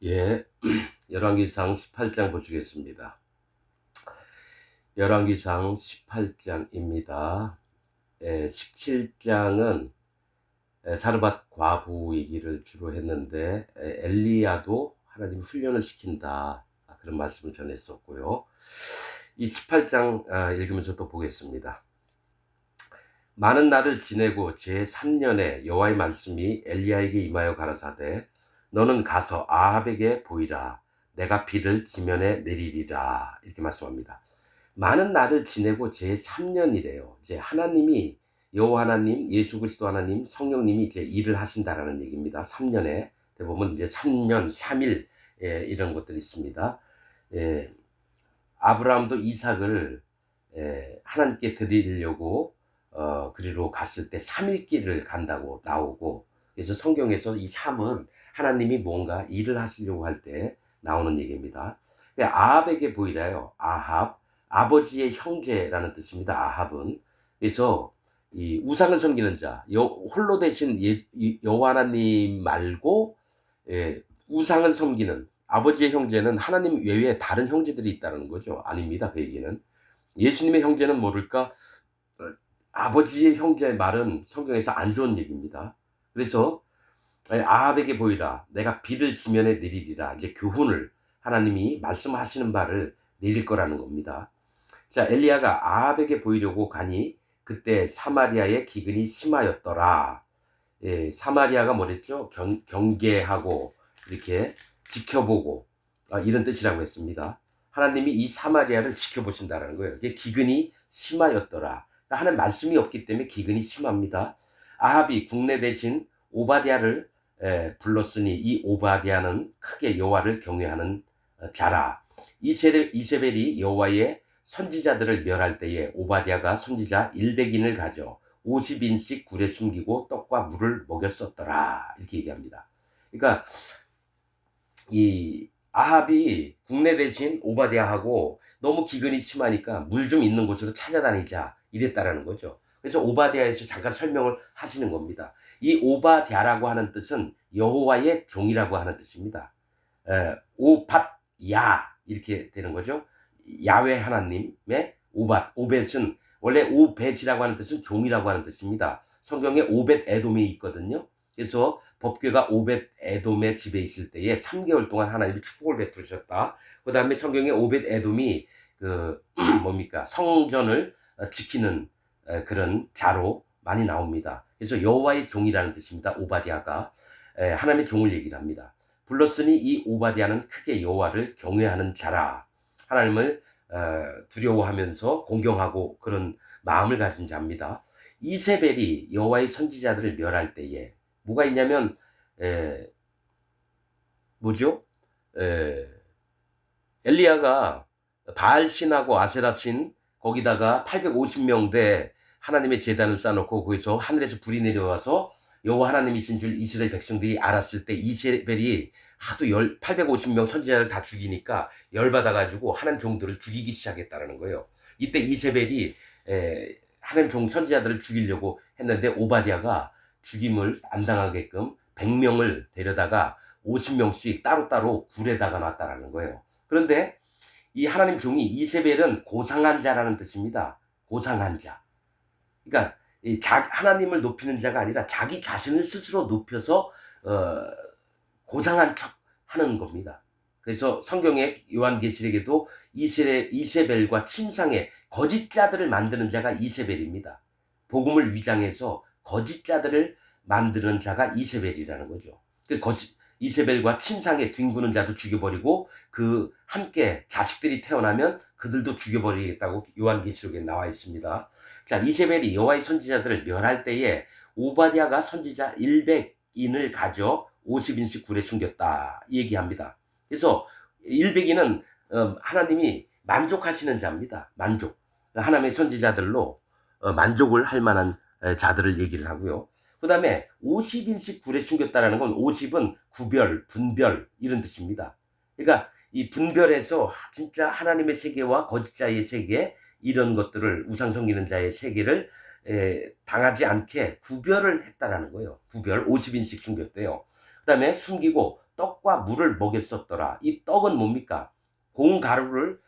예, 열왕기상 18장 보시겠습니다. 열왕기상 18장입니다. 17장은 사르밧 과부 얘기를 주로 했는데 엘리야도 하나님 훈련을 시킨다, 그런 말씀을 전했었고요. 이 18장 읽으면서 또 보겠습니다. 많은 날을 지내고 제3년에 여호와의 말씀이 엘리야에게 임하여 가라사대 너는 가서 아합에게 보이라. 내가 비를 지면에 내리리라. 이렇게 말씀합니다. 많은 날을 지내고 제3년이래요. 이제 하나님이, 여호와 하나님, 예수 그리스도 하나님, 성령님이 이제 일을 하신다라는 얘기입니다. 3년에 대부분 이제 3년, 3일 이런 것들이 있습니다. 아브라함도 이삭을 하나님께 드리려고 그리로 갔을 때 3일 길을 간다고 나오고, 그래서 성경에서 이 3은 하나님이 뭔가 일을 하시려고 할 때 나오는 얘기입니다. 아합에게 보이라요. 아합, 아버지의 형제라는 뜻입니다. 아합은. 그래서 이 우상을 섬기는 자, 홀로 되신 여호와 하나님 말고 우상을 섬기는 아버지의 형제는 하나님 외에 다른 형제들이 있다는 거죠. 아닙니다. 그 얘기는. 예수님의 형제는 모를까? 아버지의 형제의 말은 성경에서 안 좋은 얘기입니다. 그래서 아합에게 보이라. 내가 비를 지면에 내리리라. 이제 교훈을, 하나님이 말씀하시는 바를 내릴 거라는 겁니다. 자, 엘리야가 아합에게 보이려고 가니 그때 사마리아의 기근이 심하였더라. 사마리아가 뭐랬죠? 경계하고 이렇게 지켜보고, 이런 뜻이라고 했습니다. 하나님이 이 사마리아를 지켜보신다는 거예요. 이게 기근이 심하였더라. 하는 말씀이 없기 때문에 기근이 심합니다. 아합이 국내 대신 오바댜를 불렀으니 이 오바댜는 크게 여호와를 경외하는 자라. 이세벨이 여호와의 선지자들을 멸할 때에 오바댜가 선지자 100인을 가져 50인씩 굴에 숨기고 떡과 물을 먹였었더라. 이렇게 얘기합니다. 그러니까 이 아합이 국내 대신 오바댜하고 너무 기근이 심하니까 물 좀 있는 곳으로 찾아다니자 이랬다라는 거죠. 그래서 오바댜에서 잠깐 설명을 하시는 겁니다. 이 오바댜라고 하는 뜻은 여호와의 종이라고 하는 뜻입니다. 오밧야 이렇게 되는 거죠. 야훼 하나님의 오벳은 원래 오벳이라고 하는 뜻은 종이라고 하는 뜻입니다. 성경에 오벳 에돔이 있거든요. 그래서 법궤가 오벳 에돔의 집에 있을 때에 3개월 동안 하나님이 축복을 베푸셨다. 그 다음에 성경에 오벳 에돔이 뭡니까? 성전을 지키는 그런 자로 많이 나옵니다. 그래서 여호와의 종이라는 뜻입니다. 오바댜가 하나님의 종을 얘기를 합니다. 불렀으니 이 오바댜는 크게 여호와를 경외하는 자라. 하나님을 두려워하면서 공경하고 그런 마음을 가진 자입니다. 이세벨이 여호와의 선지자들을 멸할 때에 뭐가 있냐면 뭐죠? 엘리야가 바알신하고 아세라신 거기다가 850명대 하나님의 제단을 쌓아놓고 거기서 하늘에서 불이 내려와서 여호와 하나님이신 줄 이스라엘 백성들이 알았을 때 이세벨이 하도 850명 선지자를 다 죽이니까 열받아가지고 하나님 종들을 죽이기 시작했다는 거예요. 이때 이세벨이 하나님 종 선지자들을 죽이려고 했는데 오바댜가 죽임을 안 당하게끔 100명을 데려다가 50명씩 따로따로 굴에다가 놨다라는 거예요. 그런데 이 하나님 종이 이세벨은 고상한 자라는 뜻입니다. 고상한 자. 그러니까 하나님을 높이는 자가 아니라 자기 자신을 스스로 높여서 고상한 척 하는 겁니다. 그래서 성경의 요한계시록에도 이세벨과 침상의 거짓자들을 만드는 자가 이세벨입니다. 복음을 위장해서 거짓자들을 만드는 자가 이세벨이라는 거죠. 이세벨과 침상에 뒹구는 자도 죽여버리고 그 함께 자식들이 태어나면 그들도 죽여버리겠다고 요한계시록에 나와 있습니다. 자, 이세벨이 여호와의 선지자들을 멸할 때에 오바댜가 선지자 100인을 가져 50인씩 굴에 숨겼다 이 얘기합니다. 그래서 100인은 하나님이 만족하시는 자입니다. 만족. 하나님의 선지자들로 만족을 할 만한 자들을 얘기를 하고요. 그 다음에 50인씩 굴에 숨겼다라는 건 50은 구별, 분별 이런 뜻입니다. 그러니까 이 분별해서 진짜 하나님의 세계와 거짓자의 세계 이런 것들을 우상 섬기는 자의 세계를 당하지 않게 구별을 했다라는 거예요. 구별 50인씩 숨겼대요. 그 다음에 숨기고 떡과 물을 먹였었더라. 이 떡은 뭡니까? 공가루를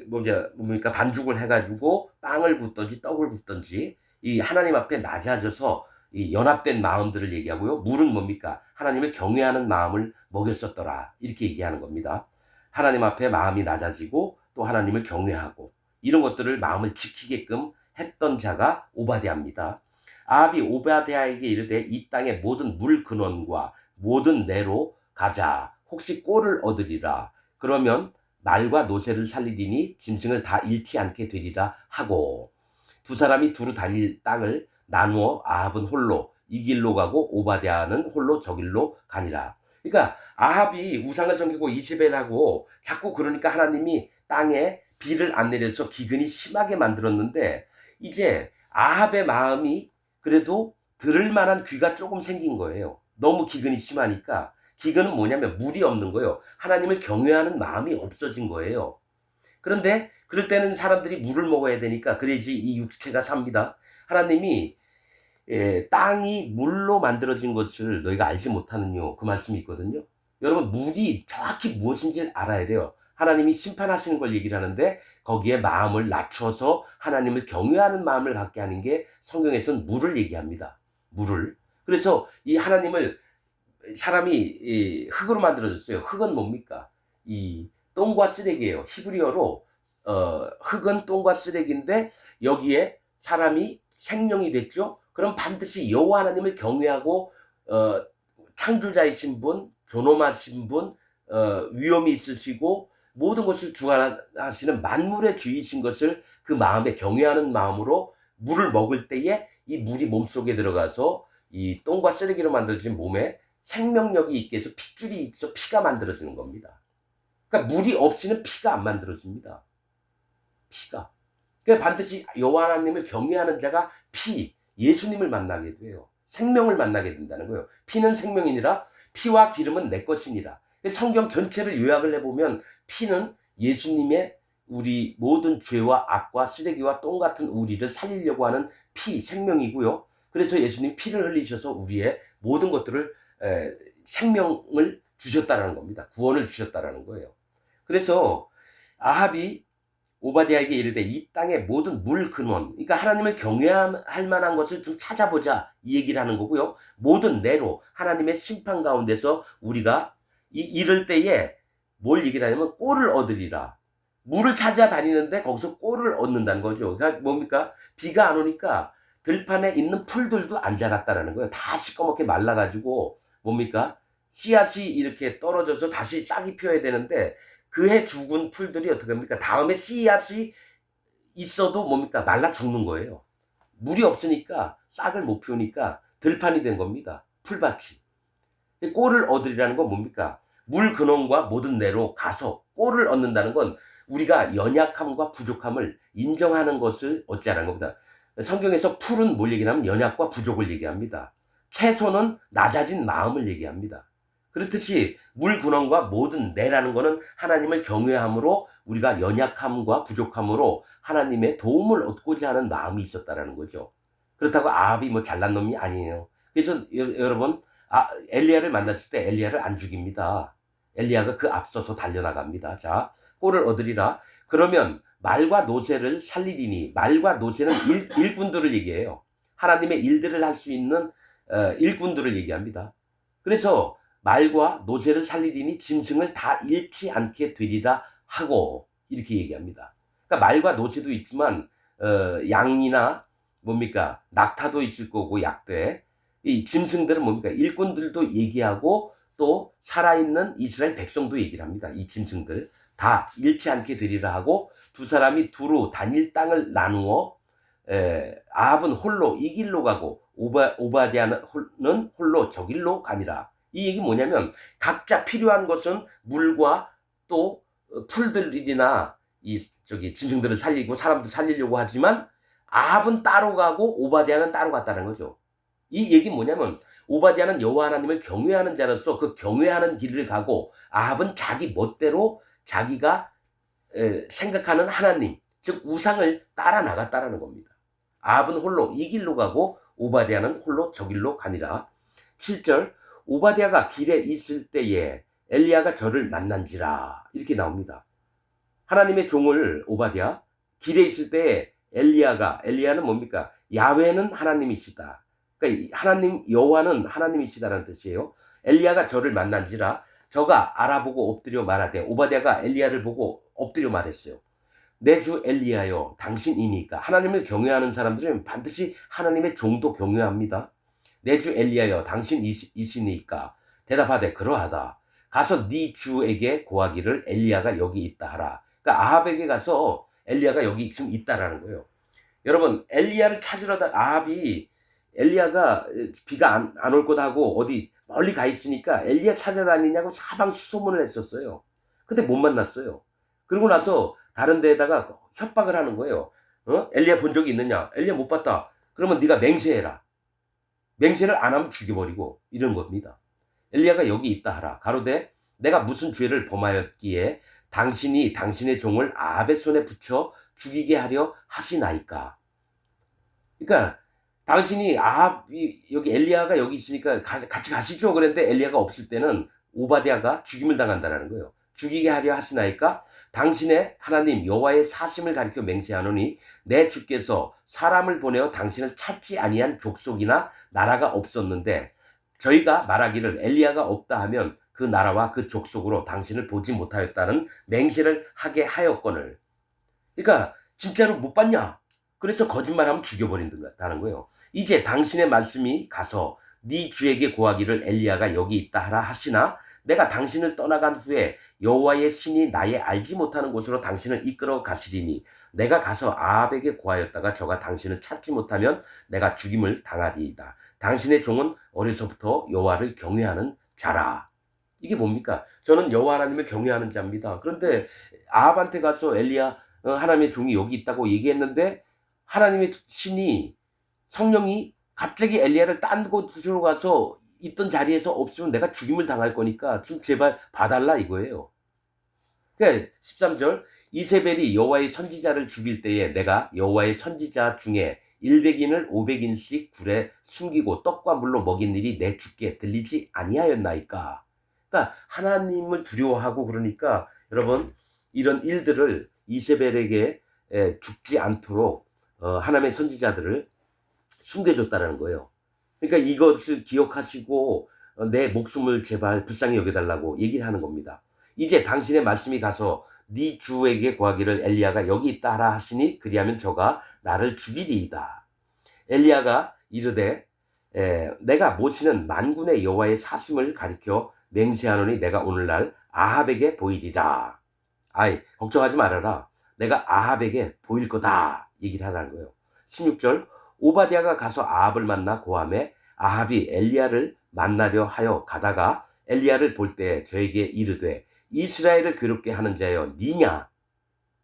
뭡니까? 반죽을 해가지고 빵을 굽든지 떡을 굽든지 이 하나님 앞에 낮아져서 이 연합된 마음들을 얘기하고요. 물은 뭡니까? 하나님을 경외하는 마음을 먹였었더라. 이렇게 얘기하는 겁니다. 하나님 앞에 마음이 낮아지고 또 하나님을 경외하고 이런 것들을 마음을 지키게끔 했던 자가 오바댜입니다. 아합이 오바댜에게 이르되 이 땅의 모든 물 근원과 모든 내로 가자. 혹시 꼴을 얻으리라. 그러면 말과 노새를 살리리니 짐승을 다 잃지 않게 되리라 하고 두 사람이 두루 다닐 땅을 나누어 아합은 홀로 이 길로 가고 오바댜는 홀로 저 길로 가니라. 그러니까 아합이 우상을 섬기고 이세벨하고 자꾸 그러니까 하나님이 땅에 비를 안 내려서 기근이 심하게 만들었는데 이제 아합의 마음이 그래도 들을 만한 귀가 조금 생긴 거예요. 너무 기근이 심하니까. 기근은 뭐냐면 물이 없는 거예요. 하나님을 경외하는 마음이 없어진 거예요. 그런데 그럴 때는 사람들이 물을 먹어야 되니까 그래야지 이 육체가 삽니다. 하나님이 땅이 물로 만들어진 것을 너희가 알지 못하느뇨. 그 말씀이 있거든요. 여러분 물이 정확히 무엇인지 알아야 돼요. 하나님이 심판하시는 걸 얘기를 하는데 거기에 마음을 낮춰서 하나님을 경외하는 마음을 갖게 하는 게 성경에서는 물을 얘기합니다. 물을. 그래서 이 하나님을 사람이 흙으로 만들어졌어요. 흙은 뭡니까? 이 똥과 쓰레기예요. 히브리어로 흙은 똥과 쓰레기인데 여기에 사람이 생명이 됐죠. 그럼 반드시 여호와 하나님을 경외하고 창조자이신 분, 존엄하신 분, 위엄이 있으시고 모든 것을 주관하시는 만물의 주이신 것을 그 마음에 경외하는 마음으로 물을 먹을 때에 이 물이 몸속에 들어가서 이 똥과 쓰레기로 만들어진 몸에 생명력이 있게 해서 핏줄이 있어 피가 만들어지는 겁니다. 그러니까 물이 없이는 피가 안 만들어집니다. 피가. 그러니까 반드시 여호와 하나님을 경외하는 자가 예수님을 만나게 돼요. 생명을 만나게 된다는 거예요. 피는 생명이니라 피와 기름은 내 것이니라. 성경 전체를 요약을 해보면 피는 예수님의 우리 모든 죄와 악과 쓰레기와 똥 같은 우리를 살리려고 하는 생명이고요. 그래서 예수님 피를 흘리셔서 우리의 모든 것들을 생명을 주셨다라는 겁니다. 구원을 주셨다라는 거예요. 그래서 아합이 오바댜에게 이르되 이 땅의 모든 물 근원, 그러니까 하나님을 경외할 만한 것을 좀 찾아보자 이 얘기를 하는 거고요. 모든 내로 하나님의 심판 가운데서 우리가 이럴 때에 뭘 얘기를 하냐면 꼴을 얻으리라. 물을 찾아다니는데 거기서 꼴을 얻는다는 거죠. 그러니까 뭡니까? 비가 안 오니까 들판에 있는 풀들도 안 자랐다라는 거예요. 다 시꺼멓게 말라가지고 뭡니까? 씨앗이 이렇게 떨어져서 다시 싹이 펴야 되는데 그 해 죽은 풀들이 어떻게 합니까? 다음에 씨앗이 있어도 뭡니까? 말라 죽는 거예요. 물이 없으니까 싹을 못 피우니까 들판이 된 겁니다. 풀밭이. 꼴을 얻으리라는 건 뭡니까? 물 근원과 모든 내로 가서 꼴을 얻는다는 건 우리가 연약함과 부족함을 인정하는 것을 어찌하라는 겁니다. 성경에서 풀은 뭘 얘기하면 연약과 부족을 얘기합니다. 채소는 낮아진 마음을 얘기합니다. 그렇듯이 물 근원과 모든 내라는 것은 하나님을 경외함으로 우리가 연약함과 부족함으로 하나님의 도움을 얻고자 하는 마음이 있었다라는 거죠. 그렇다고 아합이 뭐 잘난 놈이 아니에요. 그래서 여러분 엘리야를 만났을 때 엘리야를 안 죽입니다. 엘리야가 그 앞서서 달려나갑니다. 자, 꼴을 얻으리라. 그러면 말과 노새를 살리리니 말과 노새는 일꾼들을 얘기해요. 하나님의 일들을 할 수 있는 일꾼들을 얘기합니다. 그래서 말과 노새를 살리리니 짐승을 다 잃지 않게 되리라 하고 이렇게 얘기합니다. 그러니까 말과 노새도 있지만 양이나 뭡니까 낙타도 있을 거고 약대 이 짐승들은 뭡니까 일꾼들도 얘기하고 또 살아있는 이스라엘 백성도 얘기를 합니다. 이 짐승들 다 잃지 않게 되리라 하고 두 사람이 두루 다닐 땅을 나누어 아합은 홀로 이 길로 가고 오바댜는 홀로 저 길로 가니라. 이 얘기 뭐냐면 각자 필요한 것은 물과 또 풀들이나 짐승들을 살리고 사람도 살리려고 하지만 아합은 따로 가고 오바댜는 따로 갔다는 거죠. 이 얘기 뭐냐면 오바댜는 여호와 하나님을 경외하는 자로서 그 경외하는 길을 가고 아합은 자기 멋대로 자기가 생각하는 하나님 즉 우상을 따라 나갔다라는 겁니다. 아합은 홀로 이 길로 가고 오바댜는 홀로 저 길로 가니라. 7절 오바댜가 길에 있을 때에 엘리야가 저를 만난지라 이렇게 나옵니다. 하나님의 종을 오바댜 길에 있을 때에 엘리야는 뭡니까? 야훼는 하나님이시다. 그러니까 하나님 여호와는 하나님이시다라는 뜻이에요. 엘리야가 저를 만난지라 저가 알아보고 엎드려 말하되 오바댜가 엘리야를 보고 엎드려 말했어요. 내 주 엘리야여 당신이니까. 하나님을 경외하는 사람들은 반드시 하나님의 종도 경외합니다. 내 주 엘리야여 당신이시니까 대답하되 그러하다. 가서 네 주에게 고하기를 엘리야가 여기 있다 하라. 그러니까 아합에게 가서 엘리야가 여기 지금 있다라는 거예요. 여러분 엘리야를 찾으러 아합이 엘리야가 비가 안 올 거다고 어디 멀리 가 있으니까 엘리야 찾아다니냐고 사방시소문을 했었어요. 근데 못 만났어요. 그러고 나서 다른 데에다가 협박을 하는 거예요. 엘리야 본 적이 있느냐? 엘리야 못 봤다. 그러면 네가 맹세해라. 맹세를 안 하면 죽여버리고 이런 겁니다. 엘리야가 여기 있다 하라. 가로되 내가 무슨 죄를 범하였기에 당신이 당신의 종을 아합의 손에 붙여 죽이게 하려 하시나이까. 그러니까 당신이 여기 엘리야가 여기 있으니까 같이 가시죠 그랬는데 엘리야가 없을 때는 오바댜가 죽임을 당한다는 거예요. 죽이게 하려 하시나이까. 당신의 하나님 여호와의 사심을 가리켜 맹세하노니 내 주께서 사람을 보내어 당신을 찾지 아니한 족속이나 나라가 없었는데 저희가 말하기를 엘리야가 없다 하면 그 나라와 그 족속으로 당신을 보지 못하였다는 맹세를 하게 하였거늘. 그러니까 진짜로 못 봤냐? 그래서 거짓말하면 죽여버린다는 거예요. 이제 당신의 말씀이 가서 네 주에게 고하기를 엘리야가 여기 있다 하라 하시나 내가 당신을 떠나간 후에 여호와의 신이 나의 알지 못하는 곳으로 당신을 이끌어 가시리니 내가 가서 아합에게 고하였다가 저가 당신을 찾지 못하면 내가 죽임을 당하리이다. 당신의 종은 어려서부터 여호와를 경외하는 자라. 이게 뭡니까? 저는 여호와 하나님을 경외하는 자입니다. 그런데 아합한테 가서 엘리야 하나님의 종이 여기 있다고 얘기했는데 하나님의 신이 성령이 갑자기 엘리야를 딴 곳으로 가서 있던 자리에서 없으면 내가 죽임을 당할 거니까 좀 제발 봐달라 이거예요. 그러니까 13절 이세벨이 여호와의 선지자를 죽일 때에 내가 여호와의 선지자 중에 100인을 500인씩 굴에 숨기고 떡과 물로 먹인 일이 내 주께 들리지 아니하였나이까. 그러니까 하나님을 두려워하고 그러니까 여러분 이런 일들을 이세벨에게 죽지 않도록 하나님의 선지자들을 숨겨줬다는 거예요. 그러니까 이것을 기억하시고 내 목숨을 제발 불쌍히 여겨달라고 얘기를 하는 겁니다. 이제 당신의 말씀이 가서 네 주에게 고하기를 엘리야가 여기 있다 하라 하시니 그리하면 저가 나를 죽이리이다. 엘리야가 이르되 내가 모시는 만군의 여호와의 사심을 가리켜 맹세하노니 내가 오늘날 아합에게 보이리라. 아이 걱정하지 말아라. 내가 아합에게 보일 거다 얘기를 하라는 거예요. 16절 오바댜가 가서 아합을 만나 고함에 아합이 엘리야를 만나려 하여 가다가 엘리야를 볼 때 저에게 이르되 이스라엘을 괴롭게 하는 자여 니냐.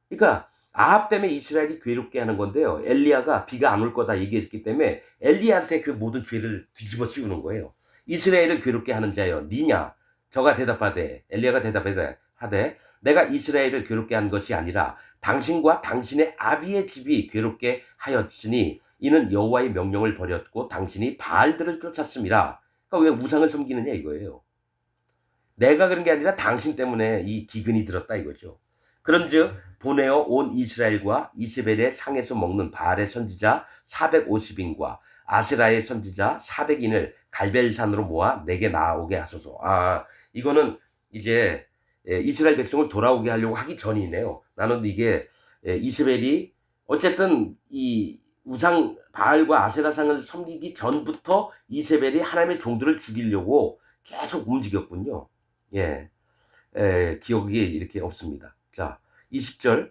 그러니까 아합 때문에 이스라엘이 괴롭게 하는 건데요. 엘리야가 비가 안 올 거다 얘기했기 때문에 엘리야한테 그 모든 죄를 뒤집어 씌우는 거예요. 이스라엘을 괴롭게 하는 자여 니냐. 저가 대답하되 엘리야가 대답하되 내가 이스라엘을 괴롭게 한 것이 아니라 당신과 당신의 아비의 집이 괴롭게 하였으니 이는 여호와의 명령을 버렸고 당신이 바알들을 쫓았음이라. 그러니까 왜 우상을 섬기느냐 이거예요. 내가 그런 게 아니라 당신 때문에 이 기근이 들었다 이거죠. 그런즉 보내어 온 이스라엘과 이세벨의 상에서 먹는 바알의 선지자 450인과 아세라의 선지자 400인을 갈멜산으로 모아 내게 나오게 하소서. 이거는 이제 이스라엘 백성을 돌아오게 하려고 하기 전이네요. 나는 이게 이스라엘이 어쨌든 이 우상 바알과 아세라상을 섬기기 전부터 이세벨이 하나님의 종들을 죽이려고 계속 움직였군요. 기억이 이렇게 없습니다. 자, 20절.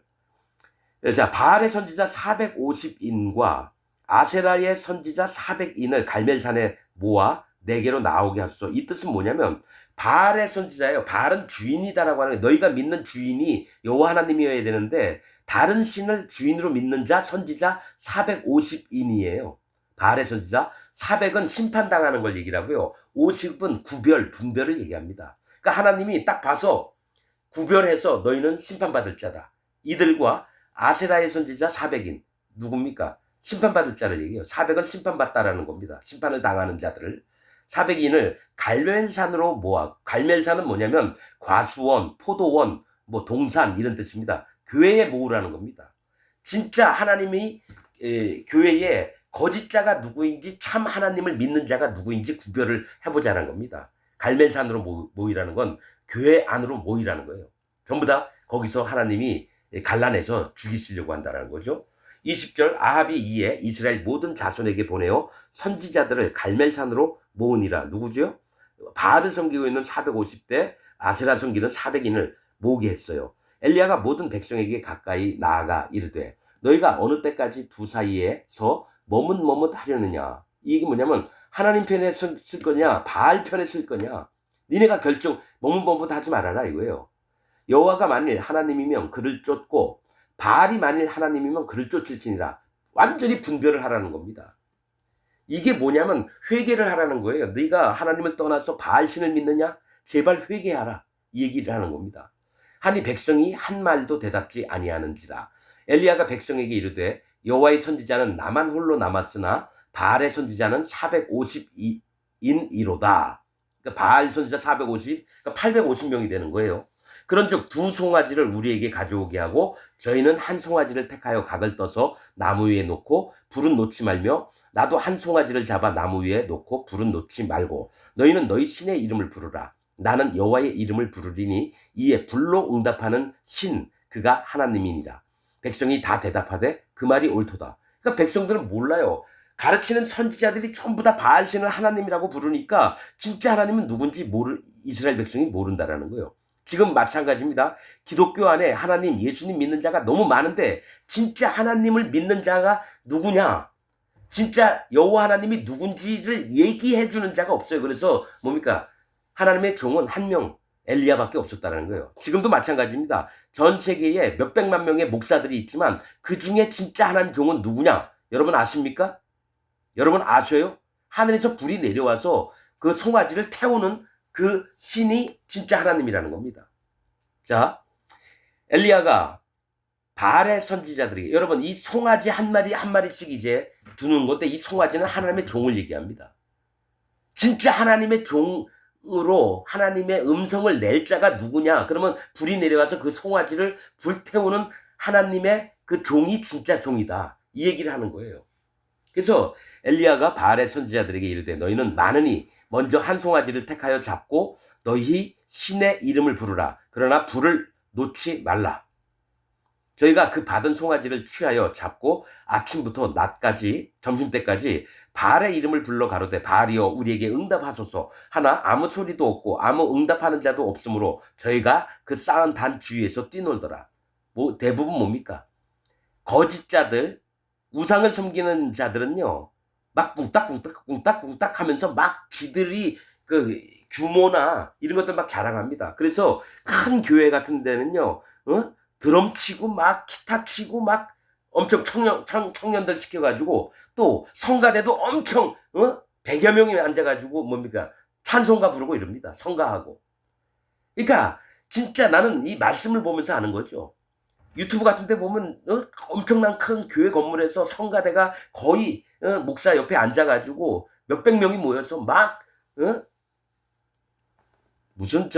자, 바알의 선지자 450인과 아세라의 선지자 400인을 갈멜산에 모아 내게로 나오게 하소서. 이 뜻은 뭐냐면 바알의 선지자예요. 바알은 주인이다라고 하는 거예요. 너희가 믿는 주인이 여호와 하나님이어야 되는데 다른 신을 주인으로 믿는 자 선지자 450인이에요. 바알의 선지자 400은 심판당하는 걸 얘기를 하고요. 50은 구별, 분별을 얘기합니다. 그러니까 하나님이 딱 봐서 구별해서 너희는 심판받을 자다. 이들과 아세라의 선지자 400인 누굽니까? 심판받을 자를 얘기해요. 400은 심판받다라는 겁니다. 심판을 당하는 자들을. 400인을 갈멜산으로 모아. 갈멜산은 뭐냐면 과수원, 포도원, 뭐 동산 이런 뜻입니다. 교회에 모으라는 겁니다. 진짜 하나님이 교회에 거짓 자가 누구인지 참 하나님을 믿는 자가 누구인지 구별을 해보자는 겁니다. 갈멜산으로 모이라는 건 교회 안으로 모이라는 거예요. 전부 다 거기서 하나님이 갈라내서 죽이시려고 한다는 거죠. 20절 아합이 이에 이스라엘 모든 자손에게 보내어 선지자들을 갈멜산으로 모으니라. 누구죠? 바알을 섬기고 있는 450대 아세라 섬기는 400인을 모으게 했어요. 엘리야가 모든 백성에게 가까이 나아가 이르되 너희가 어느 때까지 두 사이에서 머뭇머뭇하려느냐. 이게 뭐냐면 하나님 편에 쓸 거냐 바알 편에 쓸 거냐. 니네가 결정 머뭇머뭇하지 말아라 이거예요. 여호와가 만일 하나님이면 그를 쫓고 바알이 만일 하나님이면 그를 쫓을지니라. 완전히 분별을 하라는 겁니다. 이게 뭐냐면 회개를 하라는 거예요. 네가 하나님을 떠나서 바알신을 믿느냐? 제발 회개하라. 이 얘기를 하는 겁니다. 하니 백성이 한 말도 대답지 아니하는지라. 엘리야가 백성에게 이르되 여호와의 선지자는 나만 홀로 남았으나 바알의 선지자는 450인이로다. 그러니까 바알 선지자 450, 그러니까 850명이 되는 거예요. 그런즉 두 송아지를 우리에게 가져오게 하고 저희는 한 송아지를 택하여 각을 떠서 나무 위에 놓고 불은 놓지 말며 나도 한 송아지를 잡아 나무 위에 놓고 불은 놓지 말고 너희는 너희 신의 이름을 부르라. 나는 여호와의 이름을 부르리니 이에 불로 응답하는 신 그가 하나님이니라. 백성이 다 대답하되 그 말이 옳도다. 그러니까 백성들은 몰라요. 가르치는 선지자들이 전부 다 바알신을 하나님이라고 부르니까 진짜 하나님은 누군지 이스라엘 백성이 모른다라는 거예요. 지금 마찬가지입니다. 기독교 안에 하나님, 예수님 믿는 자가 너무 많은데 진짜 하나님을 믿는 자가 누구냐? 진짜 여호와 하나님이 누군지를 얘기해 주는 자가 없어요. 그래서 뭡니까? 하나님의 종은 한 명, 엘리야밖에 없었다는 거예요. 지금도 마찬가지입니다. 전 세계에 몇백만 명의 목사들이 있지만 그 중에 진짜 하나님 종은 누구냐? 여러분 아십니까? 여러분 아셔요? 하늘에서 불이 내려와서 그 송아지를 태우는 그 신이 진짜 하나님이라는 겁니다. 자, 엘리야가 바알의 선지자들에게 여러분 이 송아지 한 마리 한 마리씩 이제 두는 건데 이 송아지는 하나님의 종을 얘기합니다. 진짜 하나님의 종으로 하나님의 음성을 낼 자가 누구냐? 그러면 불이 내려와서 그 송아지를 불태우는 하나님의 그 종이 진짜 종이다. 이 얘기를 하는 거예요. 그래서 엘리야가 바알의 선지자들에게 이르되 너희는 많으니 먼저 한 송아지를 택하여 잡고 너희 신의 이름을 부르라. 그러나 불을 놓지 말라. 저희가 그 받은 송아지를 취하여 잡고 아침부터 낮까지 점심때까지 바알의 이름을 불러 가로되 바알이여 우리에게 응답하소서 하나 아무 소리도 없고 아무 응답하는 자도 없으므로 저희가 그 쌓은 단 주위에서 뛰놀더라. 뭐 대부분 뭡니까? 거짓자들 우상을 섬기는 자들은요 막 꿍딱꿍딱 하면서 막 지들이 그 규모나 이런 것들 막 자랑합니다. 그래서 큰 교회 같은 데는요 드럼 치고 막 기타 치고 막 엄청 청년들 시켜가지고 또 성가대도 엄청 100여 명이 앉아가지고 뭡니까 찬송가 부르고 이럽니다. 성가하고. 그러니까 진짜 나는 이 말씀을 보면서 아는 거죠. 유튜브 같은 데 보면 엄청난 큰 교회 건물에서 성가대가 거의 목사 옆에 앉아가지고 몇백 명이 모여서 막 무슨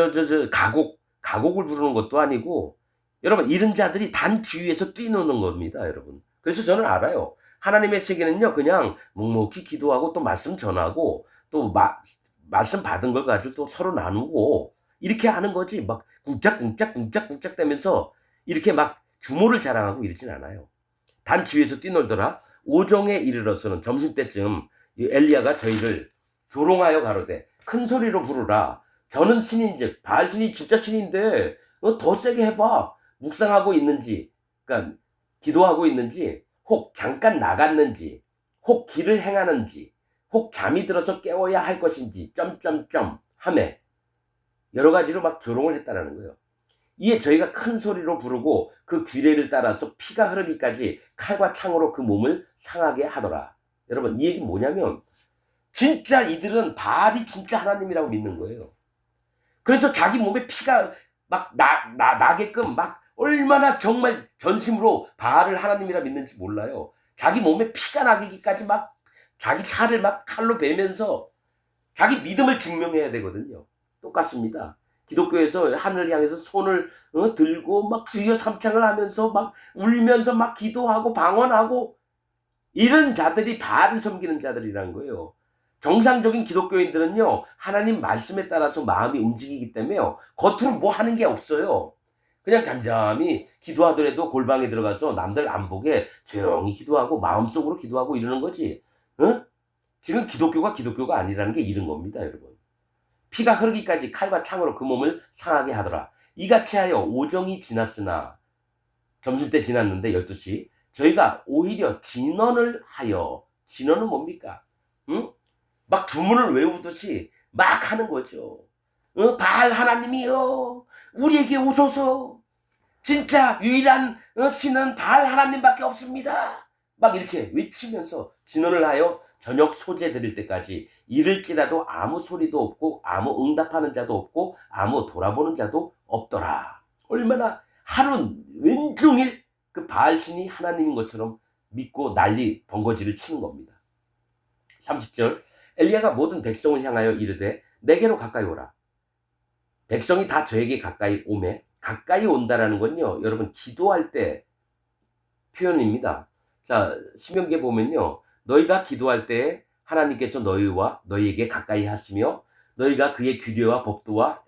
가곡을 부르는 것도 아니고 여러분 이런 자들이 단 주위에서 뛰노는 겁니다. 여러분. 그래서 저는 알아요. 하나님의 세계는요 그냥 묵묵히 기도하고 또 말씀 전하고 또 말씀 받은 걸 가지고 또 서로 나누고 이렇게 하는 거지 막 쿵짝쿵짝 대면서 이렇게 막 규모를 자랑하고 이러진 않아요. 단 주위에서 뛰놀더라. 오정에 이르러서는 점심때쯤 엘리야가 저희를 조롱하여 가로되 큰 소리로 부르라. 저는 신인즉 바알신이 진짜 신인데 더 세게 해봐. 묵상하고 있는지 그러니까 기도하고 있는지 혹 잠깐 나갔는지 혹 길을 행하는지 혹 잠이 들어서 깨워야 할 것인지 하매 여러 가지로 막 조롱을 했다라는 거예요. 이에 저희가 큰 소리로 부르고 그 규례를 따라서 피가 흐르기까지 칼과 창으로 그 몸을 상하게 하더라. 여러분 이 얘기 뭐냐면 진짜 이들은 바알이 진짜 하나님이라고 믿는 거예요. 그래서 자기 몸에 피가 막 나게끔 막 얼마나 정말 전심으로 바알을 하나님이라 믿는지 몰라요. 자기 몸에 피가 나기까지 막 자기 살을 막 칼로 베면서 자기 믿음을 증명해야 되거든요. 똑같습니다. 기독교에서 하늘을 향해서 손을 들고 막 주여 삼창을 하면서 막 울면서 막 기도하고 방언하고 이런 자들이 바알을 섬기는 자들이라는 거예요. 정상적인 기독교인들은요, 하나님 말씀에 따라서 마음이 움직이기 때문에요, 겉으로 뭐 하는 게 없어요. 그냥 잠잠히 기도하더라도 골방에 들어가서 남들 안 보게 조용히 기도하고 마음속으로 기도하고 이러는 거지. 어? 지금 기독교가 아니라는 게 이런 겁니다, 여러분. 피가 흐르기까지 칼과 창으로 그 몸을 상하게 하더라. 이같이 하여 오정이 지났으나, 점심때 지났는데 12시, 저희가 오히려 진언을 하여, 진언은 뭡니까? 응? 막 주문을 외우듯이 막 하는 거죠. 바알 하나님이여, 우리에게 오소서. 진짜 유일한 신은 바알 하나님밖에 없습니다. 막 이렇게 외치면서 진언을 하여 저녁 소재 드릴 때까지 이를지라도 아무 소리도 없고 아무 응답하는 자도 없고 아무 돌아보는 자도 없더라. 얼마나 하루 왼종일 그 바알신이 하나님인 것처럼 믿고 난리 번거지를 치는 겁니다. 30절, 엘리야가 모든 백성을 향하여 이르되 내게로 가까이 오라. 백성이 다 저에게 가까이 오매, 가까이 온다라는 건요, 여러분 기도할 때 표현입니다. 자, 신명기에 보면요, 너희가 기도할 때 하나님께서 너희와 너희에게 가까이 하시며 너희가 그의 규례와 법도와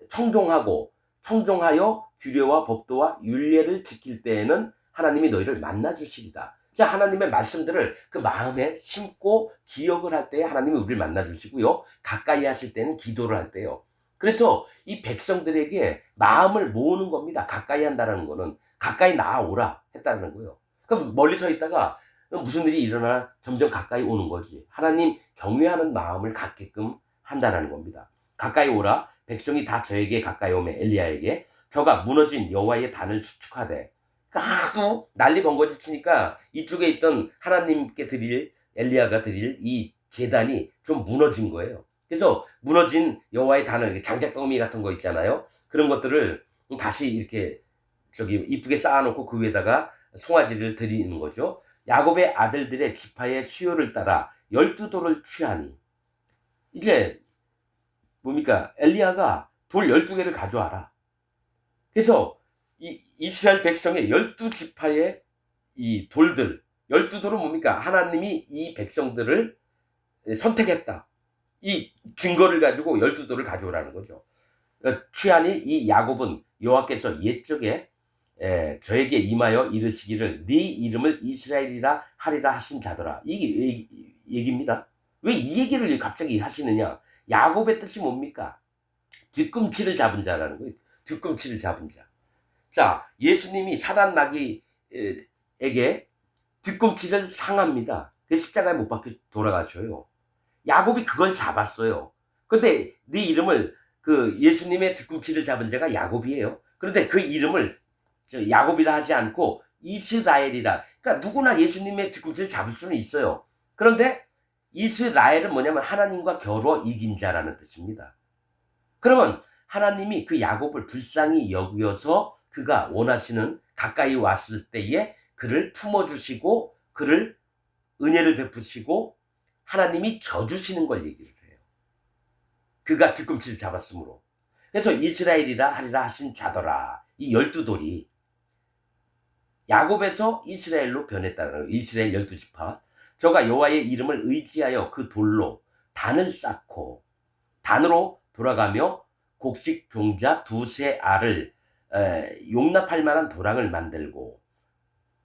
청종하여 규례와 법도와 율례를 지킬 때에는 하나님이 너희를 만나 주시리다. 자, 하나님의 말씀들을 그 마음에 심고 기억을 할 때에 하나님이 우리를 만나 주시고요, 가까이 하실 때는 기도를 할 때요. 그래서 이 백성들에게 마음을 모으는 겁니다. 가까이 한다는 거는 가까이 나아오라 했다는 거예요. 그럼 멀리 서 있다가 무슨 일이 일어나 점점 가까이 오는 거지. 하나님 경외하는 마음을 갖게끔 한다는 겁니다. 가까이 오라. 백성이 다 저에게 가까이 오매, 엘리야에게 저가 무너진 여호와의 단을 수축하되. 그러니까 하도 난리 번거지 치니까 이쪽에 있던 하나님께 드릴, 엘리야가 드릴 이 제단이 좀 무너진 거예요. 그래서 무너진 여호와의 단을, 장작더미 같은 거 있잖아요. 그런 것들을 다시 이렇게 이쁘게 쌓아놓고 그 위에다가 송아지를 드리는 거죠. 야곱의 아들들의 지파의 수요를 따라 12돌을 취하니. 이제 뭡니까? 엘리야가 돌 12개를 가져와라. 그래서 이스라엘 백성의 12지파의 이 돌들, 12돌은 뭡니까? 하나님이 이 백성들을 선택했다. 이 증거를 가지고 12돌을 가져오라는 거죠. 취하니 이 야곱은 여호와께서 옛적에 저에게 임하여 이르시기를 네 이름을 이스라엘이라 하리라 하신 자더라. 이게 얘기입니다. 왜 이 얘기를 갑자기 하시느냐? 야곱의 뜻이 뭡니까? 뒤꿈치를 잡은 자라는 거예요. 뒤꿈치를 잡은 자. 자, 예수님이 사단 마귀에게 뒤꿈치를 상합니다. 그 십자가에 못 박혀 돌아가셔요. 야곱이 그걸 잡았어요. 그런데 네 이름을, 그 예수님의 뒤꿈치를 잡은 자가 야곱이에요. 그런데 그 이름을 야곱이라 하지 않고 이스라엘이라. 그러니까 누구나 예수님의 뒤꿈치를 잡을 수는 있어요. 그런데 이스라엘은 뭐냐면 하나님과 겨루어 이긴 자라는 뜻입니다. 그러면 하나님이 그 야곱을 불쌍히 여기어서 그가 원하시는, 가까이 왔을 때에 그를 품어주시고 그를 은혜를 베푸시고 하나님이 져주시는 걸 얘기를 해요. 그가 뒤꿈치를 잡았으므로. 그래서 이스라엘이라 하리라 하신 자더라. 이 12돌이 야곱에서 이스라엘로 변했다는 거예요. 이스라엘 12지파. 저가 여호와의 이름을 의지하여 그 돌로 단을 쌓고 단으로 돌아가며 곡식 종자 두세 알을 용납할 만한 도랑을 만들고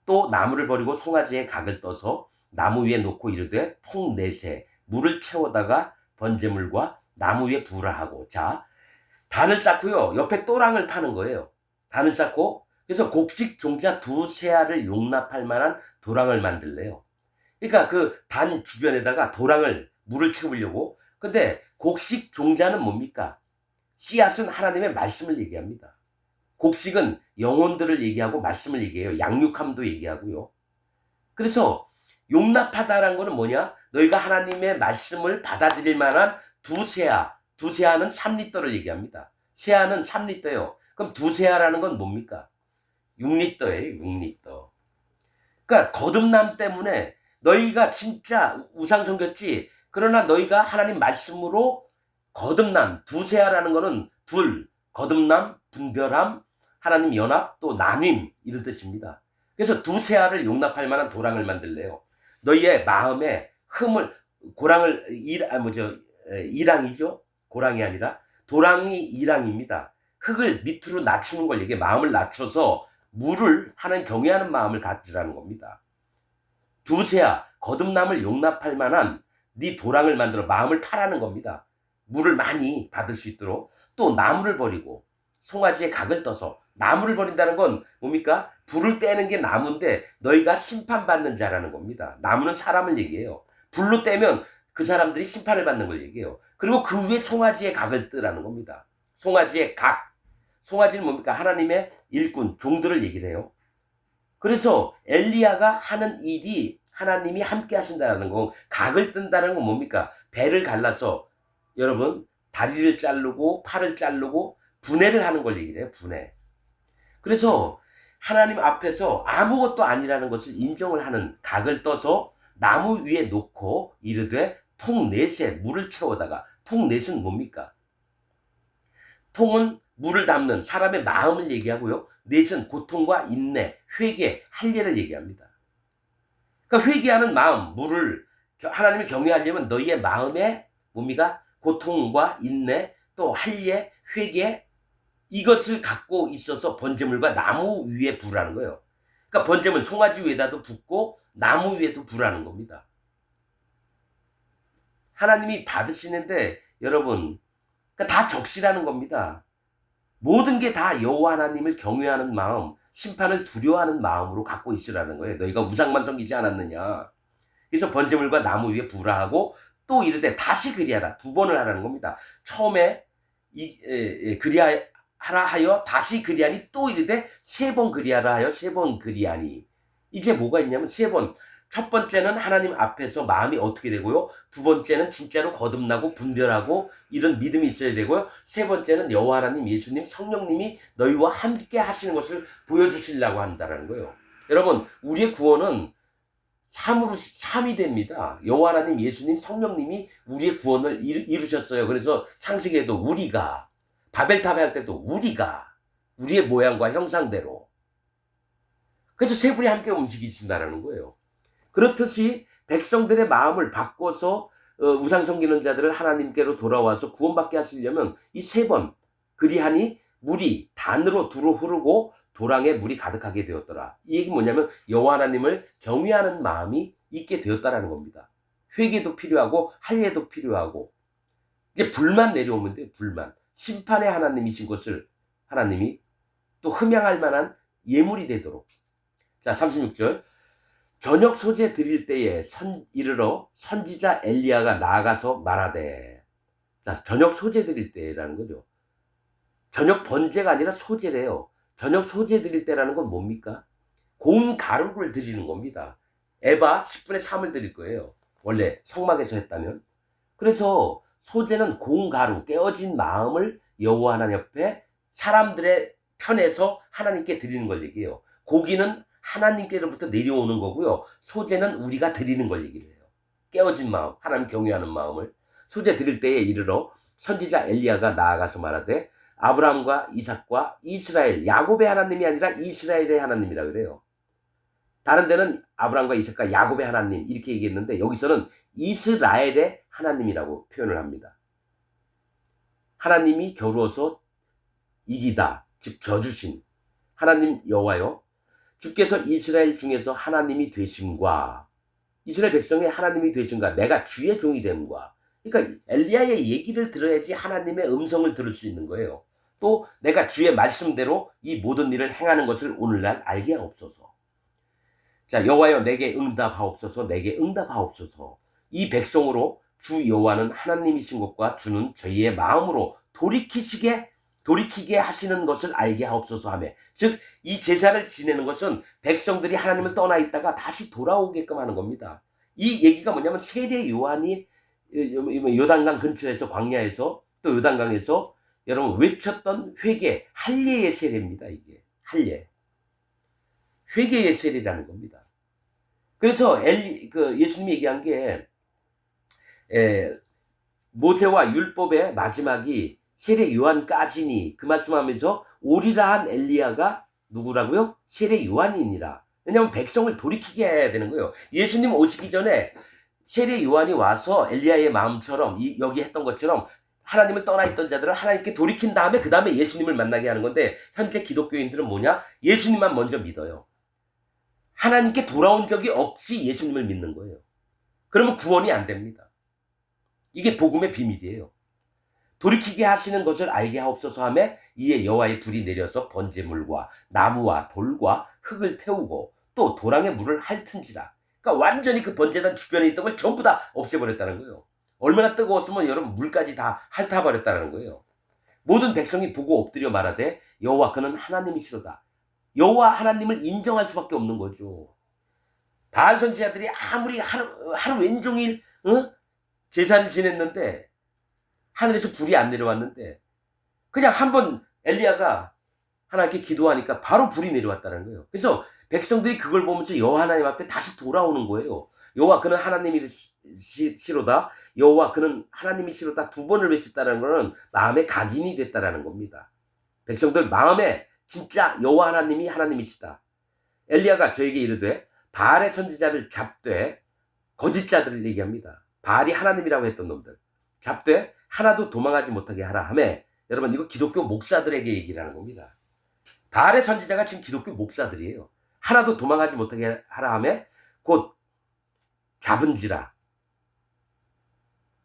또 나무를 버리고 송아지에 각을 떠서 나무 위에 놓고 이르되 통 넷에 물을 채워다가 번제물과 나무 위에 부으라 하고. 자, 단을 쌓고요, 옆에 또랑을 파는 거예요. 단을 쌓고, 그래서 곡식 종자 두세 알을 용납할 만한 도랑을 만들래요. 그러니까 그 단 주변에다가 도랑을, 물을 채우려고. 근데 곡식 종자는 뭡니까? 씨앗은 하나님의 말씀을 얘기합니다. 곡식은 영혼들을 얘기하고 말씀을 얘기해요. 양육함도 얘기하고요. 그래서 용납하다라는 거는 뭐냐? 너희가 하나님의 말씀을 받아들일 만한 두세아. 두세아는 3리터를 얘기합니다. 세아는 3리터예요. 그럼 두세아라는 건 뭡니까? 6리터예요. 6리터. 그러니까 거듭남 때문에 너희가 진짜 우상 섬겼지. 그러나 너희가 하나님 말씀으로 거듭남, 두세아라는 거는 둘, 거듭남, 분별함, 하나님 연합, 또 나눔 이런 뜻입니다. 그래서 두세아를 용납할 만한 도랑을 만들래요. 너희의 마음에 흠을 고랑을 이랑이죠. 고랑이 아니라 도랑이 이랑입니다. 흙을 밑으로 낮추는 걸 얘기해. 마음을 낮춰서 물을 하나님 경외하는 마음을 가지라는 겁니다. 두세아 거듭남을 용납할 만한 네 도랑을 만들어 마음을 파라는 겁니다. 물을 많이 받을 수 있도록. 또 나무를 버리고 송아지의 각을 떠서. 나무를 버린다는 건 뭡니까? 불을 떼는 게 나무인데 너희가 심판받는 자라는 겁니다. 나무는 사람을 얘기해요. 불로 떼면 그 사람들이 심판을 받는 걸 얘기해요. 그리고 그 위에 송아지의 각을 뜨라는 겁니다. 송아지의 각. 송아지는 뭡니까? 하나님의 일꾼, 종들을 얘기를 해요. 그래서 엘리야가 하는 일이 하나님이 함께 하신다는 거, 각을 뜬다는 건 뭡니까? 배를 갈라서 여러분 다리를 자르고 팔을 자르고 분해를 하는 걸 얘기를 해요. 분해. 그래서 하나님 앞에서 아무것도 아니라는 것을 인정을 하는 각을 떠서 나무 위에 놓고 이르되 통 넷에 물을 채워다가. 통 넷은 뭡니까? 통은 물을 담는 사람의 마음을 얘기하고요. 넷은 고통과 인내, 회개, 할례를 얘기합니다. 그러니까 회개하는 마음, 물을 하나님을 경외하려면 너희의 마음에 뭡니까? 고통과 인내, 또 할례, 회개, 이것을 갖고 있어서 번제물과 나무 위에 부라는 거예요. 그러니까 번제물 송아지 위에다도 붓고 나무 위에도 부라는 겁니다. 하나님이 받으시는데 여러분 그러니까 다 적시라는 겁니다. 모든 게 다 여호와 하나님을 경외하는 마음, 심판을 두려워하는 마음으로 갖고 있으라는 거예요. 너희가 우상만 섬기지 않았느냐. 그래서 번제물과 나무 위에 부라 하고 또 이르되 다시 그리하라. 두 번을 하라는 겁니다. 처음에 그리하라 하여 다시 그리하니 또 이르되 세 번 그리하라 하여 세 번 그리하니. 이제 뭐가 있냐면 세 번. 첫 번째는 하나님 앞에서 마음이 어떻게 되고요. 두 번째는 진짜로 거듭나고 분별하고 이런 믿음이 있어야 되고요. 세 번째는 여호와 하나님, 예수님, 성령님이 너희와 함께 하시는 것을 보여주시려고 한다는 거예요. 여러분 우리의 구원은 3이 됩니다. 여호와 하나님, 예수님, 성령님이 우리의 구원을 이루셨어요. 그래서 창세기에도 우리가, 바벨탑에 할 때도 우리가, 우리의 모양과 형상대로. 그래서 세 분이 함께 움직이신다는 거예요. 그렇듯이 백성들의 마음을 바꿔서 우상 섬기는 자들을 하나님께로 돌아와서 구원받게 하시려면 이 세 번 그리하니 물이 단으로 두루 흐르고 도랑에 물이 가득하게 되었더라. 이 얘기는 뭐냐면 여호와 하나님을 경외하는 마음이 있게 되었다라는 겁니다. 회개도 필요하고 할례도 필요하고 이제 불만 내려오면 돼요. 불만. 심판의 하나님이신 것을 하나님이 또 흠양할 만한 예물이 되도록. 자 36절 저녁 소재 드릴 때에 이르러 선지자 엘리야가 나아가서 말하되. 자 저녁 소재 드릴 때라는 거죠. 저녁 번제가 아니라 소재래요. 저녁 소재 드릴 때라는 건 뭡니까? 고운 가루를 드리는 겁니다. 에바 10분의 3을 드릴 거예요. 원래 성막에서 했다면. 그래서 소재는 고운 가루, 깨어진 마음을 여호와 하나님 옆에 사람들의 편에서 하나님께 드리는 걸 얘기해요. 고기는 하나님께로부터 내려오는 거고요. 소재는 우리가 드리는 걸 얘기를 해요. 깨어진 마음, 하나님 경외하는 마음을 소재 드릴 때에 이르러 선지자 엘리야가 나아가서 말하되 아브라함과 이삭과 이스라엘, 야곱의 하나님이 아니라 이스라엘의 하나님이라 그래요. 다른 데는 아브라함과 이삭과 야곱의 하나님 이렇게 얘기했는데 여기서는 이스라엘의 하나님이라고 표현을 합니다. 하나님이 겨루어서 이기다, 즉 져주신 하나님 여호와여, 주께서 이스라엘 중에서 하나님이 되심과 이스라엘 백성의 하나님이 되심과 내가 주의 종이 됨과. 그러니까 엘리야의 얘기를 들어야지 하나님의 음성을 들을 수 있는 거예요. 또 내가 주의 말씀대로 이 모든 일을 행하는 것을 오늘날 알게 하옵소서. 자 여호와여 내게 응답하옵소서. 내게 응답하옵소서. 이 백성으로 주 여호와는 하나님이신 것과 주는 저희의 마음으로 돌이키게 하시는 것을 알게 하옵소서 하며. 즉 이 제사를 지내는 것은 백성들이 하나님을 떠나 있다가 다시 돌아오게끔 하는 겁니다. 이 얘기가 뭐냐면 세례 요한이 요단강 근처에서 광야에서 또 요단강에서 여러분 외쳤던 회개, 할례의 세례입니다. 이게 할례, 회개의 세례라는 겁니다. 그래서 예수님이 얘기한 게 모세와 율법의 마지막이 세례 요한까지니 그 말씀하면서 오리라 한 엘리야가 누구라고요? 세례 요한이니라. 왜냐하면 백성을 돌이키게 해야 되는 거예요. 예수님 오시기 전에 세례 요한이 와서 엘리야의 마음처럼 여기 했던 것처럼 하나님을 떠나 있던 자들을 하나님께 돌이킨 다음에 그 다음에 예수님을 만나게 하는 건데, 현재 기독교인들은 뭐냐? 예수님만 먼저 믿어요. 하나님께 돌아온 적이 없이 예수님을 믿는 거예요. 그러면 구원이 안 됩니다. 이게 복음의 비밀이에요. 돌이키게 하시는 것을 알게 하옵소서 하며 이에 여호와의 불이 내려서 번제물과 나무와 돌과 흙을 태우고 또 도랑의 물을 핥은지라. 그러니까 완전히 그 번제단 주변에 있던 걸 전부 다 없애버렸다는 거예요. 얼마나 뜨거웠으면 여러분 물까지 다 핥아버렸다는 거예요. 모든 백성이 보고 엎드려 말하되 여호와 그는 하나님이시로다. 여호와 하나님을 인정할 수밖에 없는 거죠. 바알 선지자들이 아무리 하루 왼종일 제사를 지냈는데 하늘에서 불이 안 내려왔는데, 그냥 한번 엘리야가 하나님께 기도하니까 바로 불이 내려왔다는 거예요. 그래서 백성들이 그걸 보면서 여호와 하나님 앞에 다시 돌아오는 거예요. 여호와 그는 하나님이시로다. 여호와 그는 하나님이시로다. 두 번을 외쳤다는 것은 마음에 각인이 됐다라는 겁니다. 백성들 마음에 진짜 여호와 하나님이 하나님이시다. 엘리야가 저에게 이르되 바알의 선지자를 잡되, 거짓자들을 얘기합니다. 바알이 하나님이라고 했던 놈들 잡되 하나도 도망하지 못하게 하라 하매, 여러분 이거 기독교 목사들에게 얘기를 하는 겁니다. 바알의 선지자가 지금 기독교 목사들이에요. 하나도 도망하지 못하게 하라 하매 곧 잡은지라.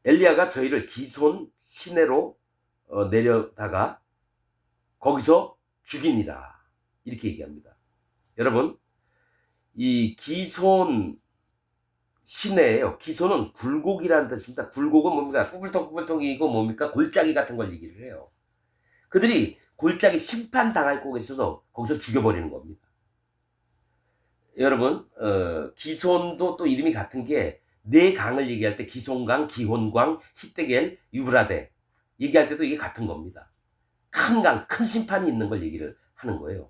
엘리야가 저희를 기손 시내로 내려다가 거기서 죽이니라. 이렇게 얘기합니다. 여러분, 이 기손 시내예요. 기손은 굴곡이라는 뜻입니다. 굴곡은 뭡니까? 꾸불통꾸불통이고 뭡니까? 골짜기 같은 걸 얘기를 해요. 그들이 골짜기 심판당할 곳에 있어서 거기서 죽여버리는 겁니다. 여러분, 기손도 또 이름이 같은 게, 네 강을 얘기할 때 기손강, 기혼강, 히데겔, 유브라데 얘기할 때도 이게 같은 겁니다. 큰 강, 큰 심판이 있는 걸 얘기를 하는 거예요.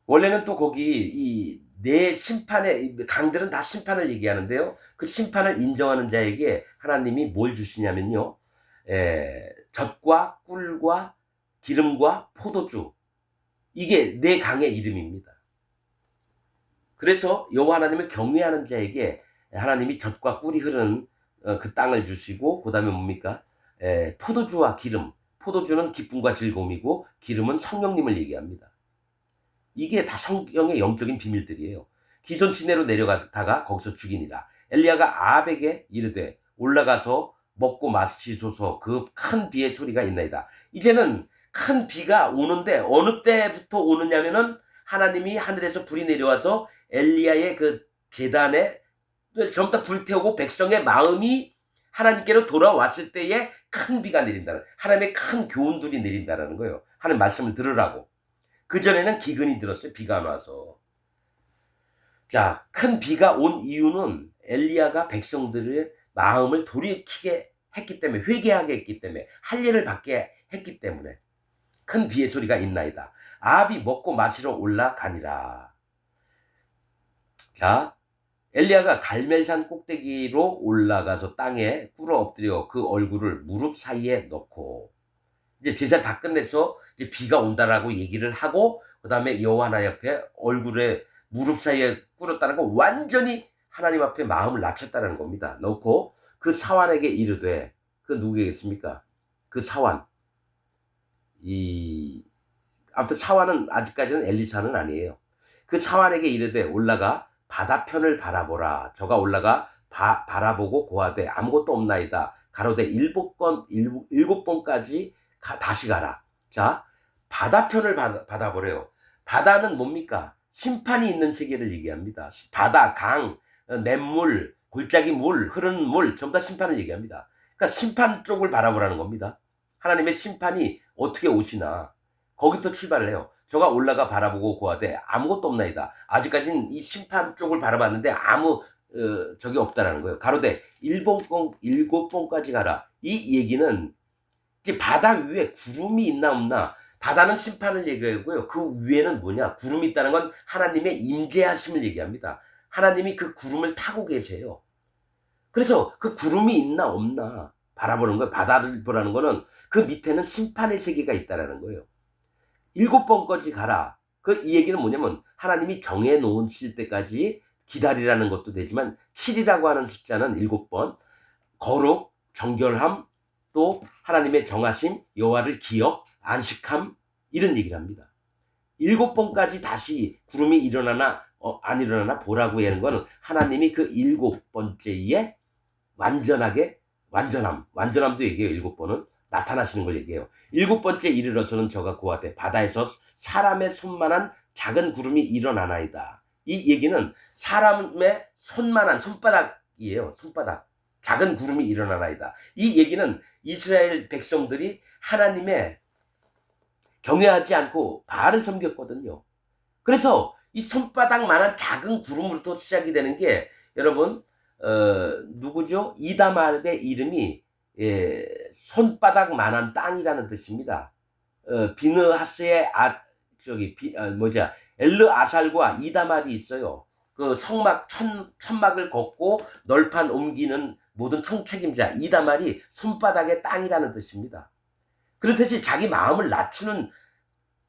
원래는 또 거기 이 네 심판의 강들은 다 심판을 얘기하는데요. 그 심판을 인정하는 자에게 하나님이 뭘 주시냐면요. 젖과 꿀과 기름과 포도주. 이게 네 강의 이름입니다. 그래서 여호와 하나님을 경외하는 자에게 하나님이 젖과 꿀이 흐르는 그 땅을 주시고, 그 다음에 뭡니까? 포도주와 기름. 포도주는 기쁨과 즐거움이고 기름은 성령님을 얘기합니다. 이게 다 성경의 영적인 비밀들이에요. 기존 시내로 내려가다가 거기서 죽이니라. 엘리야가 아합에게 이르되 올라가서 먹고 마시소서. 그 큰 비의 소리가 있나이다. 이제는 큰 비가 오는데 어느 때부터 오느냐면은 하나님이 하늘에서 불이 내려와서 엘리야의 그 제단에 전부 다 불태우고 백성의 마음이 하나님께로 돌아왔을 때에 큰 비가 내린다는, 하나님의 큰 교훈들이 내린다는 거예요. 하나님 말씀을 들으라고. 그전에는 기근이 들었어요. 비가 안 와서. 자, 큰 비가 온 이유는 엘리야가 백성들의 마음을 돌이키게 했기 때문에, 회개하게 했기 때문에, 할례를 받게 했기 때문에 큰 비의 소리가 있나이다. 아합이 먹고 마시러 올라가니라. 자, 엘리야가 갈멜산 꼭대기로 올라가서 땅에 꿇어 엎드려 그 얼굴을 무릎 사이에 넣고, 이제 제사 다 끝내서 이제 비가 온다라고 얘기를 하고, 그 다음에 여호와 하나님 앞에 얼굴에 무릎 사이에 꿇었다는 거, 완전히 하나님 앞에 마음을 낮췄다는 겁니다. 넣고 그 사환에게 이르되, 그 누구겠습니까? 그 사환. 아무튼 사환은 아직까지는 엘리사는 아니에요. 그 사환에게 이르되 올라가 바다편을 바라보라. 저가 올라가 바라보고 고하되 아무것도 없나이다. 가로되 일곱 번까지 다시 가라. 자, 바다편을 바라보래요. 바다는 뭡니까? 심판이 있는 세계를 얘기합니다. 바다, 강, 냇물, 골짜기 물, 흐르는 물, 전부 다 심판을 얘기합니다. 그러니까 심판 쪽을 바라보라는 겁니다. 하나님의 심판이 어떻게 오시나. 거기부터 출발을 해요. 저가 올라가 바라보고 고하되 아무것도 없나이다. 아직까지는 이 심판 쪽을 바라봤는데 아무 적이 없다라는 거예요. 가로되 일곱 번까지 가라. 이 얘기는 바다 위에 구름이 있나 없나. 바다는 심판을 얘기하고요. 그 위에는 뭐냐? 구름이 있다는 건 하나님의 임재하심을 얘기합니다. 하나님이 그 구름을 타고 계세요. 그래서 그 구름이 있나 없나. 바라보는 거예요. 바다를 보라는 거는 그 밑에는 심판의 세계가 있다라는 거예요. 7번까지 가라. 이 얘기는 뭐냐면 하나님이 정해 놓으실 때까지 기다리라는 것도 되지만 7이라고 하는 숫자는 7번 거룩, 정결함, 또 하나님의 정하심, 여호와를 기억, 안식함 이런 얘기를 합니다. 7번까지 다시 구름이 일어나나 안 일어나나 보라고 하는 거는 하나님이 그 7번째에 완전하게 완전함도 얘기해요. 7번은 나타나시는 걸 얘기해요. 7번째 이르러서는 저가 고하되 바다에서 사람의 손만한 작은 구름이 일어나나이다. 이 얘기는 사람의 손만한 손바닥이에요. 손바닥. 작은 구름이 일어나나이다. 이 얘기는 이스라엘 백성들이 하나님의 경외하지 않고 바알을 섬겼거든요. 그래서 이 손바닥만한 작은 구름으로부터 시작이 되는 게 여러분 누구죠? 이다말의 이름이 손바닥만한 땅이라는 뜻입니다. 비느하스의 엘르 아살과 이다말이 있어요. 그 성막 천막을 걷고 널판 옮기는 모든 총책임자 이다말이 손바닥의 땅이라는 뜻입니다. 그렇듯이 자기 마음을 낮추는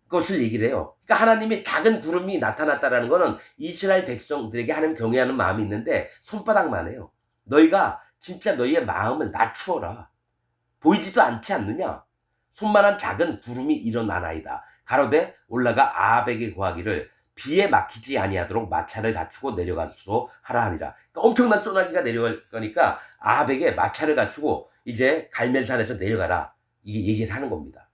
것을 얘기를 해요. 그러니까 하나님의 작은 구름이 나타났다라는 것은 이스라엘 백성들에게 하나님 경외하는 마음이 있는데 손바닥만 해요. 너희가 진짜 너희의 마음을 낮추어라. 보이지도 않지 않느냐? 손만한 작은 구름이 일어나나이다. 가로되 올라가 아합에게 고하기를 비에 막히지 아니하도록 마차를 갖추고 내려가서 하라 하니라. 그러니까 엄청난 소나기가 내려갈 거니까 아합에게 마차를 갖추고 이제 갈멜산에서 내려가라. 이게 얘기를 하는 겁니다.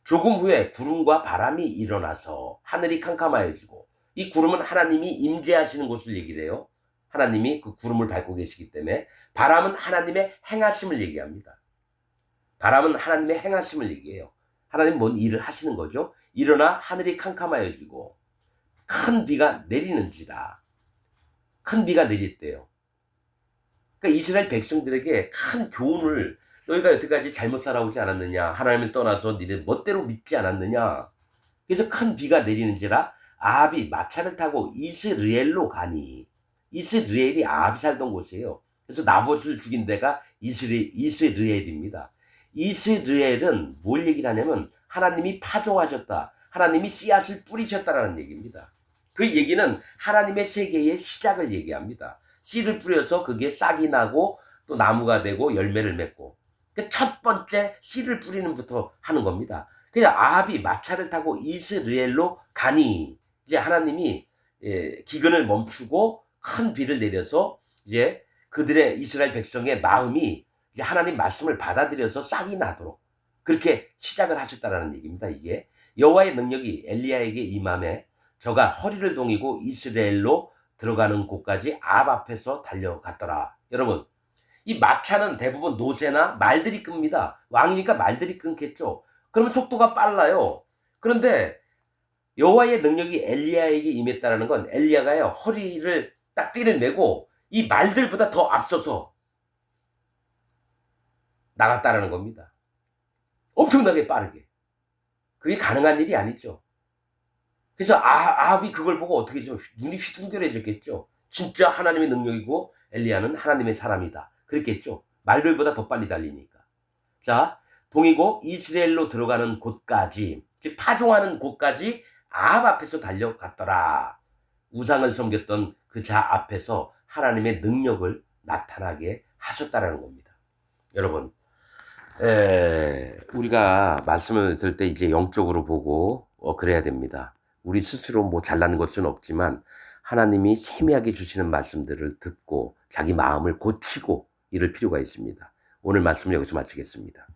조금 후에 구름과 바람이 일어나서 하늘이 캄캄하여지고 이 구름은 하나님이 임재하시는 곳을 얘기를 해요. 하나님이 그 구름을 밟고 계시기 때문에 바람은 하나님의 행하심을 얘기합니다. 바람은 하나님의 행하심을 얘기해요. 하나님 뭔 일을 하시는 거죠. 일어나 하늘이 캄캄하여지고 큰 비가 내리는지라. 큰 비가 내렸대요. 그러니까 이스라엘 백성들에게 큰 교훈을 너희가 여태까지 잘못 살아오지 않았느냐. 하나님을 떠나서 니네 멋대로 믿지 않았느냐. 그래서 큰 비가 내리는지라 아합이 마차를 타고 이스르엘로 가니. 이스르엘이 아합이 살던 곳이에요. 그래서 나봇을 죽인 데가 이스르엘입니다. 이스르엘은 뭘 얘기를 하냐면 하나님이 파종하셨다. 하나님이 씨앗을 뿌리셨다라는 얘기입니다. 그 얘기는 하나님의 세계의 시작을 얘기합니다. 씨를 뿌려서 그게 싹이 나고 또 나무가 되고 열매를 맺고 첫 번째 씨를 뿌리는 부터 하는 겁니다. 그래서 아합이 마차를 타고 이스라엘로 가니 이제 하나님이 기근을 멈추고 큰 비를 내려서 이제 그들의 이스라엘 백성의 마음이 이제 하나님 말씀을 받아들여서 싹이 나도록 그렇게 시작을 하셨다라는 얘기입니다. 이게 여호와의 능력이 엘리야에게 임함에 저가 허리를 동이고 이스라엘로 들어가는 곳까지 아합 앞에서 달려갔더라. 여러분 이 마차는 대부분 노새나 말들이 끕니다. 왕이니까 말들이 끊겠죠. 그러면 속도가 빨라요. 그런데 여호와의 능력이 엘리야에게 임했다라는 건 엘리야가요 허리를 딱 띠를 메고 이 말들보다 더 앞서서 나갔다라는 겁니다. 엄청나게 빠르게. 그게 가능한 일이 아니죠. 그래서 아합이 그걸 보고 어떻게 좀 눈이 휘둥그레졌겠죠. 진짜 하나님의 능력이고 엘리야는 하나님의 사람이다. 그랬겠죠. 말들보다 더 빨리 달리니까. 자, 동이고 이스라엘로 들어가는 곳까지, 즉 파종하는 곳까지 아합 앞에서 달려갔더라. 우상을 섬겼던 그 자 앞에서 하나님의 능력을 나타나게 하셨다라는 겁니다. 여러분, 우리가 말씀을 들을 때 이제 영적으로 보고 그래야 됩니다. 우리 스스로 뭐 잘난 것은 없지만 하나님이 세미하게 주시는 말씀들을 듣고 자기 마음을 고치고 이럴 필요가 있습니다. 오늘 말씀을 여기서 마치겠습니다.